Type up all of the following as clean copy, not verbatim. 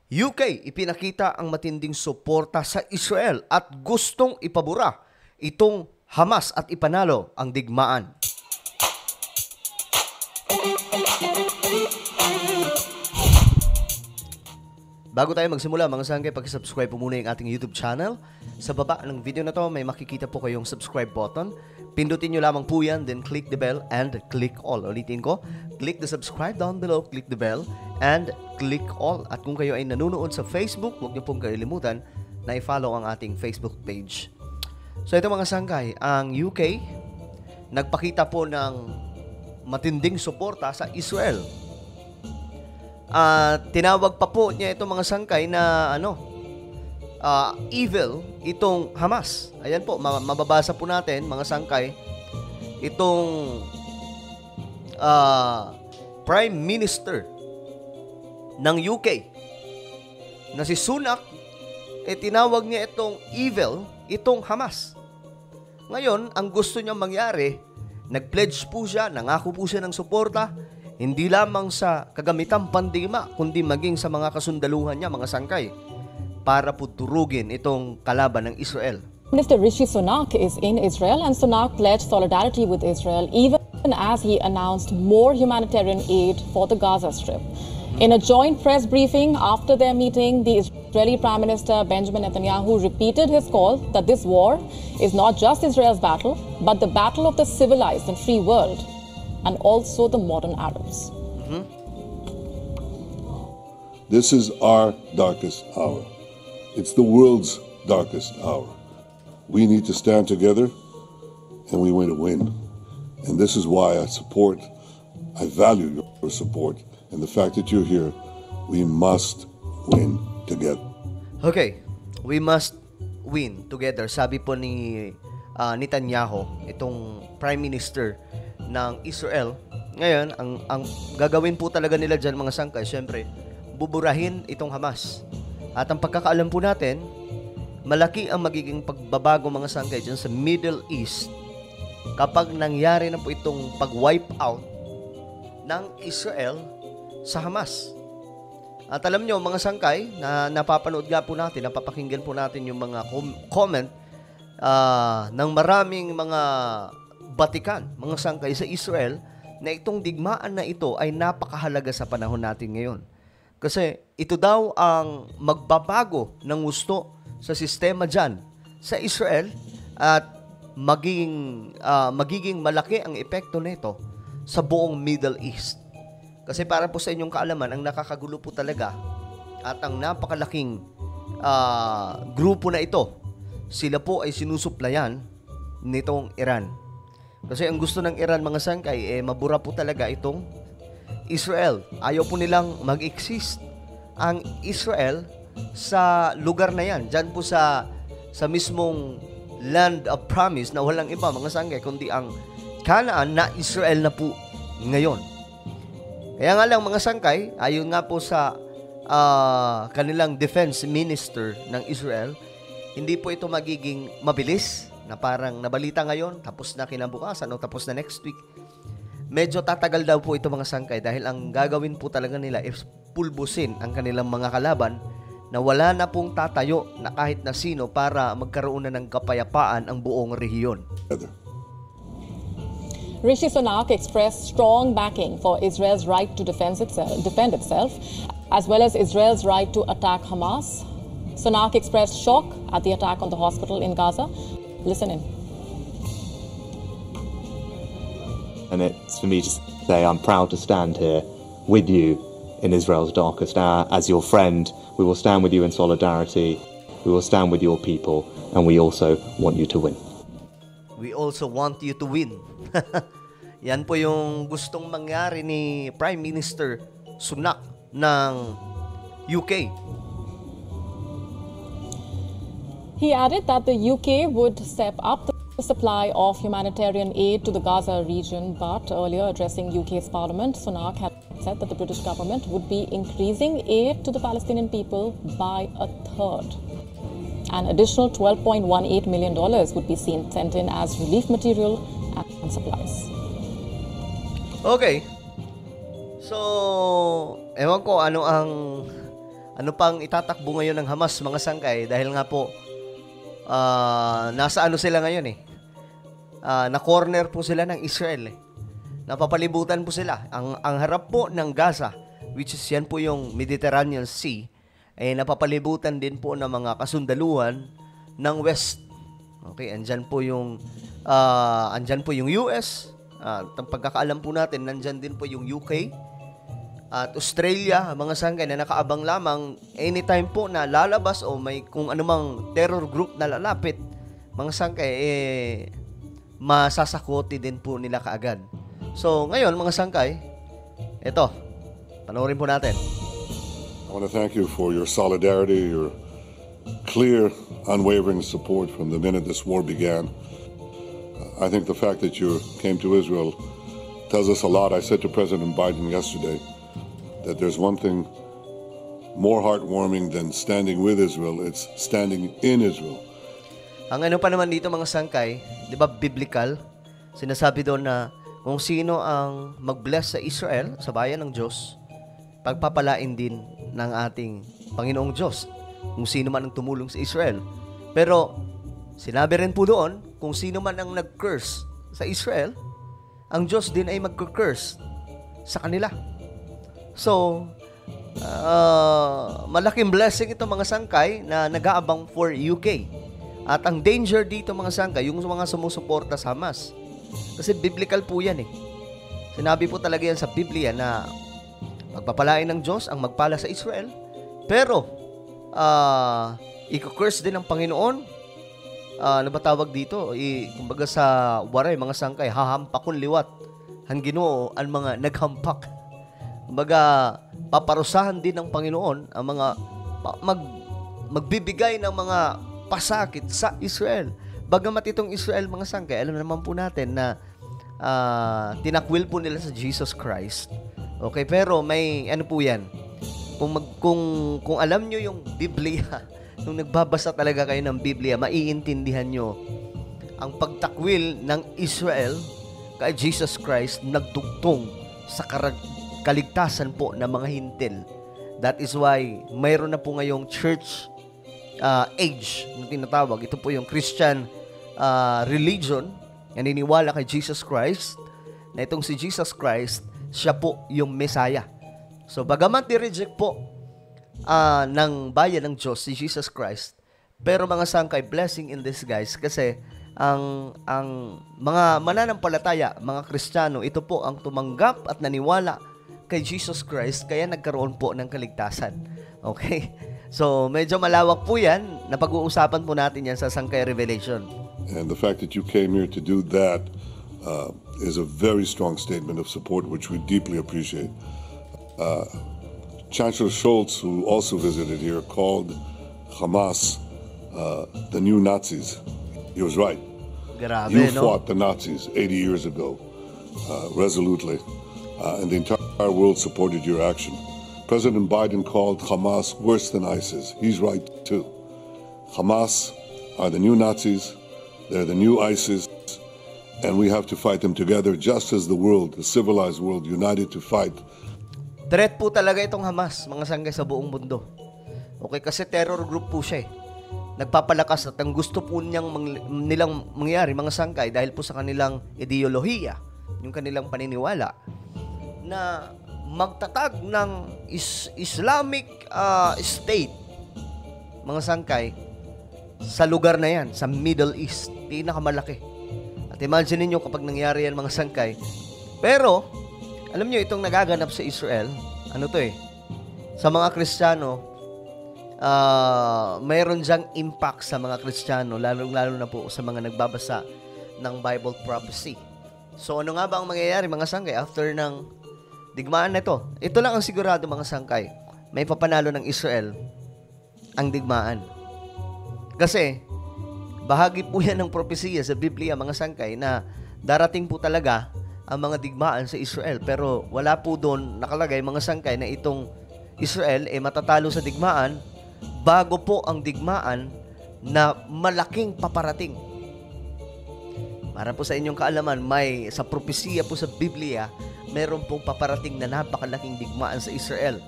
UK ipinakita ang matinding suporta sa Israel at gustong ipabura itong Hamas at ipanalo ang digmaan. Bago tayo magsimula mga sangkay, pag-subscribe po muna yung ating YouTube channel. Sa baba ng video na to may makikita po kayong subscribe button. Pindutin nyo lamang po yan, then click the bell and click all. Ulitin ko, click the subscribe down below, click the bell, and click all. At kung kayo ay nanonood sa Facebook, huwag nyo pong kalimutan na i-follow ang ating Facebook page. So ito mga sangkay, ang UK nagpakita po ng matinding suporta sa Israel. Tinawag pa po niya itong mga sangkay na evil itong Hamas. Ayan po, mababasa po natin mga sangkay itong Prime Minister ng UK na si Sunak, tinawag niya itong evil itong Hamas. Ngayon, ang gusto niyang mangyari, nag-pledge po siya, nangako po siya ng suporta, hindi lamang sa kagamitang pandima, kundi maging sa mga kasundaluhan niya, mga sangkay, para po durugin itong kalaban ng Israel. Minister Rishi Sunak is in Israel, and Sunak pledged solidarity with Israel even as he announced more humanitarian aid for the Gaza Strip. In a joint press briefing after their meeting, the Israeli Prime Minister Benjamin Netanyahu repeated his call that this war is not just Israel's battle, but the battle of the civilized and free world, and also the modern Arabs. This is our darkest hour. It's the world's darkest hour. We need to stand together, and we want to win. And this is why I value your support, and the fact that you're here. We must win together. Okay, we must win together. Sabi po ni Netanyahu, itong Prime Minister ng Israel. Ngayon, ang gagawin po talaga nila dyan mga sangkay, syempre, buburahin itong Hamas. At ang pagkakaalam po natin, malaki ang magiging pagbabago mga sangkay dyan sa Middle East kapag nangyari na po itong pag-wipe out ng Israel sa Hamas. At alam nyo mga sangkay, na napapanood nga po natin, napapakinggan po natin yung mga comment ng maraming mga batikan, mga sangkay sa Israel, na itong digmaan na ito ay napakahalaga sa panahon natin ngayon. Kasi ito daw ang magbabago ng gusto sa sistema dyan sa Israel at magiging malaki ang epekto nito sa buong Middle East. Kasi para po sa inyong kaalaman, ang nakakagulo po talaga at ang napakalaking grupo na ito, sila po ay sinusuplayan nitong Iran. Kasi ang gusto ng Iran mga sangkay, mabura po talaga itong Israel. Ayaw po nilang mag-exist ang Israel sa lugar na yan. Diyan po sa mismong land of promise na walang iba mga sangkay, kundi ang Canaan na Israel na po ngayon. Kaya nga lang mga sangkay, ayon nga po sa kanilang defense minister ng Israel, hindi po ito magiging mabilis na parang nabalita ngayon, tapos na kinabukasan o tapos na next week. Medyo tatagal daw po ito mga sangkay dahil ang gagawin po talaga nila is pulbusin ang kanilang mga kalaban na wala na pong tatayo na kahit na sino para magkaroon na ng kapayapaan ang buong rehiyon. Rishi Sunak expressed strong backing for Israel's right to defend itself, as well as Israel's right to attack Hamas. Sunak expressed shock at the attack on the hospital in Gaza. Listen in. And it's for me to say I'm proud to stand here with you in Israel's darkest hour. As your friend, we will stand with you in solidarity. We will stand with your people, and we also want you to win. We also want you to win. Yan po yung gustong mangyari ni Prime Minister Sunak ng UK. He added that the UK would step up the supply of humanitarian aid to the Gaza region, but earlier addressing UK's parliament, Sunak had said that the British government would be increasing aid to the Palestinian people by a third. An additional $12.18 million would be sent in as relief material and supplies. Okay. So, ewan ko ano ang Ano pang itatakbo ngayon ng Hamas, mga sangkay, dahil nga po, nasa ano sila ngayon eh. Na-corner po sila ng Israel eh. Napapalibutan po sila. Ang harap po ng Gaza, which is yan po yung Mediterranean Sea, napapalibutan din po ng mga kasundaluhan ng West. Okay, andyan po yung US. Ang pagkakaalam po natin, nandyan din po yung UK at Australia, mga sangkay na nakaabang lamang anytime po na lalabas o may kung anumang terror group na lalapit, mga sangkay, masasakoti din po nila kaagad. So, ngayon, mga sangkay, eto, panoorin po natin. I want to thank you for your solidarity, your clear, unwavering support from the minute this war began. I think the fact that you came to Israel tells us a lot. I said to President Biden yesterday that there's one thing more heartwarming than standing with Israel, it's standing in Israel. Ang ano pa naman dito, mga sangkay, di ba biblical? Sinasabi doon na kung sino ang mag-bless sa Israel, sa bayan ng Diyos, pagpapalain din ng ating Panginoong Diyos, kung sino man ang tumulong sa Israel. Pero sinabi rin po doon, kung sino man ang nag-curse sa Israel, ang Diyos din ay mag-curse sa kanila. So, malaking blessing ito, mga sangkay, na nag-aabang for UK. At ang danger dito, mga sangkay, yung mga sumusuporta sa Hamas. Kasi biblical po yan eh. Sinabi po talaga yan sa Biblia na pagpapalain ng Diyos ang magpala sa Israel. Pero, i-curse din ng Panginoon. Ano ba tawag dito? Kumbaga sa waray, mga sangkay, hahampakon liwat. Han Ginoo ang mga naghampak. Kumbaga, paparusahan din ng Panginoon ang mga magbibigay ng mga pasakit sa Israel. Bagamat itong Israel, mga sangkay, alam naman po natin na tinakwil po nila sa Jesus Christ. Okay, pero may ano po yan. Kung alam nyo yung Biblia, nung nagbabasa talaga kayo ng Biblia, maiintindihan nyo ang pagtakwil ng Israel kay Jesus Christ nagtugtong sa kaligtasan po ng mga hintil. That is why mayroon na po ngayong church age na tinatawag. Ito po yung Christian religion na niniwala kay Jesus Christ, na itong si Jesus Christ, siya po yung Messiah. So, bagamat ni-reject po ng bayan ng Diyos si Jesus Christ, pero mga sangkay, blessing in disguise, kasi ang mga mananampalataya, mga Kristiyano, ito po ang tumanggap at naniwala kay Jesus Christ, kaya nagkaroon po ng kaligtasan. Okay? So, medyo malawak po yan. Napag-uusapan po natin yan sa Sangkay Revelation. And the fact that you came here to do that is a very strong statement of support, which we deeply appreciate. Chancellor Scholz, who also visited here, called Hamas the new Nazis. He was right. Grabe, You no? fought the Nazis 80 years ago, resolutely, and the entire world supported your action. President Biden called Hamas worse than ISIS. He's right, too. Hamas are the new Nazis, they're the new ISIS, and we have to fight them together, just as the world, the civilized world, united to fight. Threat po talaga itong Hamas, mga sangkay, sa buong mundo. Okay, kasi terror group po siya eh. Nagpapalakas at ang gusto po nilang mangyari, mga sangkay, dahil po sa kanilang ideolohiya, yung kanilang paniniwala, na magtatag ng Islamic State, mga sangkay, sa lugar na yan, sa Middle East, pinakamalaki. At imagine niyo kapag nangyari yan, mga sangkay. Pero, alam niyo, itong nagaganap sa Israel, ano to eh, sa mga Kristiyano, mayroon diyang impact sa mga Kristiyano, lalo na po sa mga nagbabasa ng Bible prophecy. So, ano nga ba ang mangyayari, mga sangkay, after ng digmaan na ito? Ito lang ang sigurado, mga sangkay. May papanalo ng Israel ang digmaan. Kasi, bahagi po yan ng propesiya sa Biblia, mga sangkay, na darating po talaga ang mga digmaan sa Israel. Pero wala po doon nakalagay, mga sangkay, na itong Israel matatalo sa digmaan bago po ang digmaan na malaking paparating. Para po sa inyong kaalaman, may sa propesiya po sa Biblia, meron pong paparating na napakalaking digmaan sa Israel.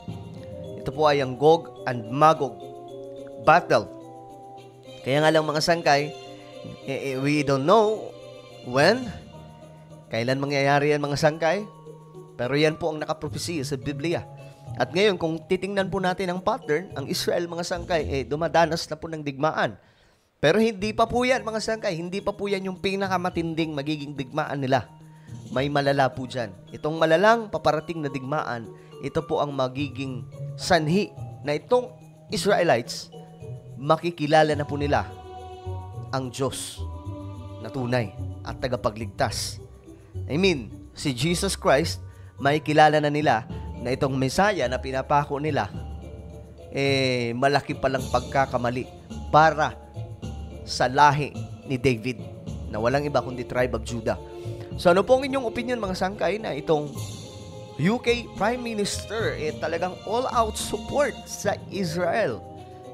Ito Ito po ay ang Gog and Magog battle. Kaya nga lang mga sangkay, we don't know when, kailan mangyayari yan mga sangkay, pero yan po ang nakapropesiya sa Biblia. At ngayon, kung titingnan po natin ang pattern, ang Israel mga sangkay, dumadanas na po ng digmaan. Pero hindi pa po yan mga sangkay, hindi pa po yan yung pinakamatinding magiging digmaan nila. May malala po dyan. Itong malalang paparating na digmaan, ito po ang magiging sanhi na itong Israelites, makikilala na po nila ang Diyos na tunay at tagapagligtas. I mean, si Jesus Christ, may kilala na nila na itong Messiah na pinapako nila, malaki palang pagkakamali para sa lahi ni David na walang iba kundi tribe of Judah. So ano po ang inyong opinion mga sangkay na itong UK Prime Minister talagang all-out support sa Israel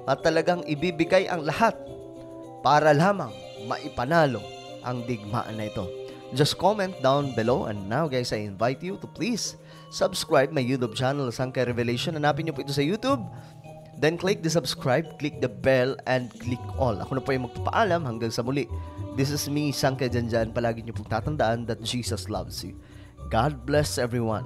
at talagang ibibigay ang lahat para lamang maipanalo ang digmaan na ito? Just comment down below. And now guys, I invite you to please subscribe my YouTube channel, Sangkay Revelation. Hanapin niyo po ito sa YouTube. Then click the subscribe, click the bell, and click all. Ako na po yung magpapaalam hanggang sa muli. This is me, Sangkay Janjan. Palagi niyo pong tatandaan that Jesus loves you. God bless everyone.